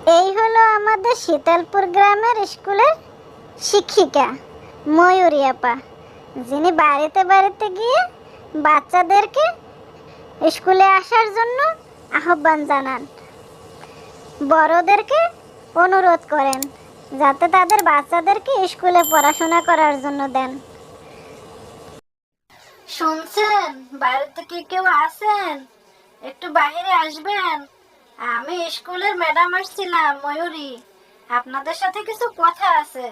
এই হলো আমাদের শীতলপুর গ্রামের স্কুলের শিক্ষিকা ময়ূরী আপা, যিনি বাড়িতে বাড়িতে গিয়ে বাচ্চাদেরকে স্কুলে আসার জন্য আহ্বান জানান, বড়দেরকে অনুরোধ করেন যাতে তাদের বাচ্চাদেরকে স্কুলে পড়াশোনা করার জন্য দেন। শুনছেন? বাড়িতে কি কেউ আছেন? একটু বাইরে আসবেন। আমি স্কুলের ম্যাডাম আসছিলাম, ময়ূরী। আপনাদের সাথে কিছু কথা আছে।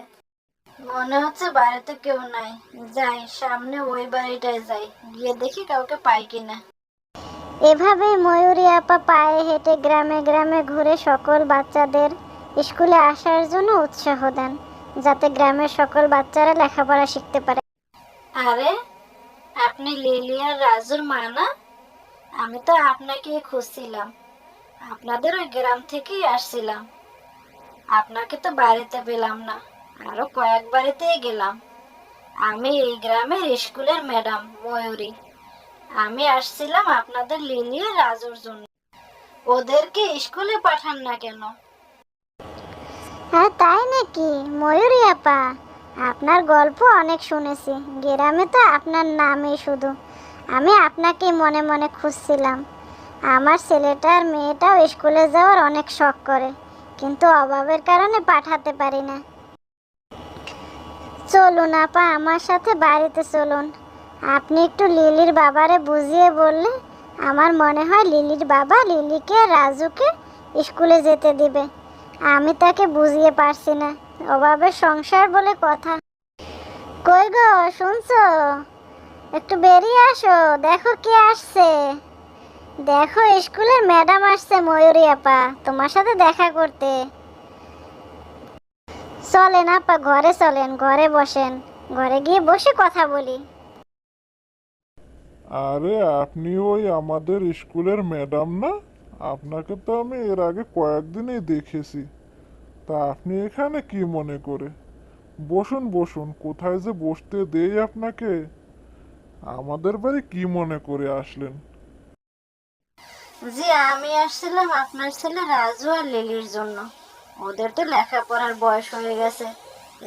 মনে হচ্ছে বাড়িতে কেউ নাই। যাই সামনে ওই বাড়িটায় যাই, গিয়ে দেখি কাউকে পাই কিনা। এভাবেই ময়ূরী আপা পায়ে হেঁটে গ্রামে গ্রামে ঘুরে সকল বাচ্চাদের স্কুলে আসার জন্য উৎসাহ দেন, যাতে গ্রামের সকল বাচ্চারা লেখাপড়া শিখতে পারে। আরে, আপনি লিলি আর রাজুর মা না? আমি তো আপনাকে খুঁজছিলাম। আপনাদের ওই গ্রাম থেকেই আসছিলাম। আপনাকে তো বাড়িতে পেলাম না, আরো কয়েক বাড়িতেই গেলাম। আমি এই গ্রামের স্কুলের ম্যাডাম ময়ূরী। আমি আসছিলাম আপনাদের লিলি আর রাজুর জন্য। ওদেরকে স্কুলে পাঠান না কেন? হ্যাঁ, তাই নাকি ময়ূরী আপা? আপনার গল্প অনেক শুনেছি, গ্রামে তো আপনার নামই শুধু। আমি আপনাকে মনে মনে খুঁজছিলাম। আমার ছেলেটা আর মেয়েটাও স্কুলে যাওয়ার অনেক শখ করে, কিন্তু অভাবের কারণে পাঠাতে পারি না। চলুন আপা, আমার সাথে বাড়িতে চলুন। আপনি একটু লিলির বাবারে বুঝিয়ে বললে আমার মনে হয় লিলির বাবা লিলিকে রাজুকে স্কুলে যেতে দিবে। আমি তাকে বুঝিয়ে পারছি না, অভাবের সংসার বলে কথা। কই গো, শুনছো? একটু বেরিয়ে আসো, দেখো কে আসছে। দেখো, স্কুলের ম্যাডাম আসছে ময়ূরী আপা, তোমার সাথে দেখা করতে। চলেন আপা, ঘরে চলেন, ঘরে বসেন, ঘরে গিয়ে বসে কথা বলি। আরে আপনি ওই আমাদের স্কুলের ম্যাডাম না? আপনাকে তো আমি এর আগে কয়েকদিনই দেখেছি। তা আপনি এখানে কি মনে করে? বসুন বসুন, কোথায় যে বসতে দেই আপনাকে? আমাদের বাড়ি কি মনে করে আসলেন? জি, আমি আসছিলাম আপনার ছেলে রাজু আর লিলির জন্য। ওদের তো লেখাপড়ার বয়স হয়ে গেছে,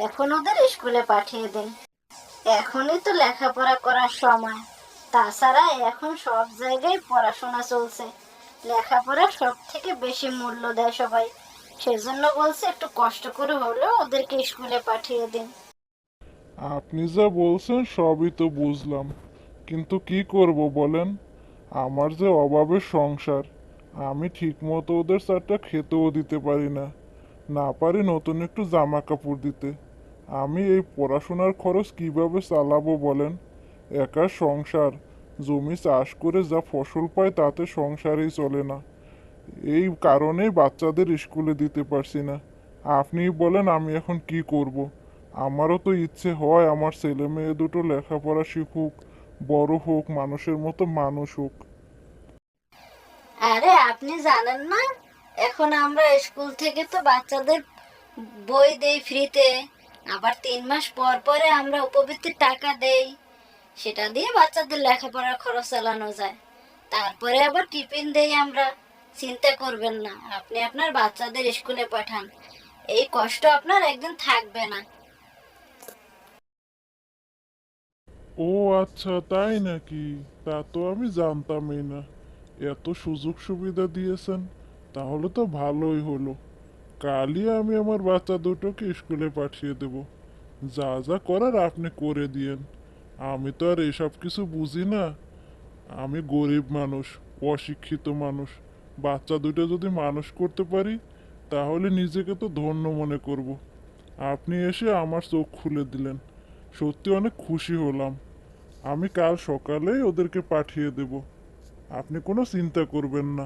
এখন ওদের স্কুলে পাঠিয়ে দিন। এখনই তো লেখাপড়া করার সময়। তাছাড়া এখন সব জায়গায় পড়াশোনা চলছে, লেখাপড়া সব থেকে বেশি মূল্য দেয় সবাই। সেজন্য বলছি একটু কষ্ট করে হলেও ওদেরকে স্কুলে পাঠিয়ে দিন। আপনি যা বলছেন সবই তো বুঝলাম, কিন্তু কি করব বলেন? আমার যে অভাবের সংসার, আমি ঠিকমতো ওদের চারটা খেতেও দিতে পারি না, না পারি নতুন একটু জামা কাপড় দিতে। আমি এই পড়াশোনার খরচ কিভাবে চালাবো বলেন? একা সংসার, জমি চাষ করে যা ফসল পায় তাতে সংসারই চলে না। এই কারণেই বাচ্চাদের স্কুলে দিতে পারছি না। আপনিই বলেন আমি এখন কি করব? আমারও তো ইচ্ছে হয় আমার ছেলে মেয়ে দুটো লেখাপড়া শিখুক, বড় হোক, মানুষের মতো মানুষ হোক। আরে, আপনি জানেন না, এখন আমরা স্কুল থেকে তো বাচ্চাদের বই দেই ফ্রিতে। আবার 3 মাস পর পরে আমরা উপবৃত্তির টাকা দেই, সেটা দিয়ে বাচ্চাদের লেখাপড়ার খরচ চালানো যায়। তারপরে আবার টিফিন দেই আমরা। চিন্তা করবেন না, আপনি আপনার বাচ্চাদের স্কুলে পাঠান, এই কষ্ট আপনার একদিন থাকবে না। ও আচ্ছা, তাই নাকি? তা তো আমি জানতামই না। এত সুযোগ সুবিধা দিয়েছেন, তাহলে তো ভালোই হলো। কালই আমি আমার বাচ্চা দুটোকে স্কুলে পাঠিয়ে দেব। যা যা করার আপনি করে দিয়েন। আমি তো আর এসব কিছু বুঝি না। আমি গরিব মানুষ, অশিক্ষিত মানুষ। বাচ্চা দুটো যদি মানুষ করতে পারি, তাহলে নিজেকে তো ধন্য মনে করব। আপনি এসে আমার চোখ খুলে দিলেন, সত্যি অনেক খুশি হলাম। আমি কাল সকালেই ওদেরকে পাঠিয়ে দেব, আপনি কোনো চিন্তা করবেন না।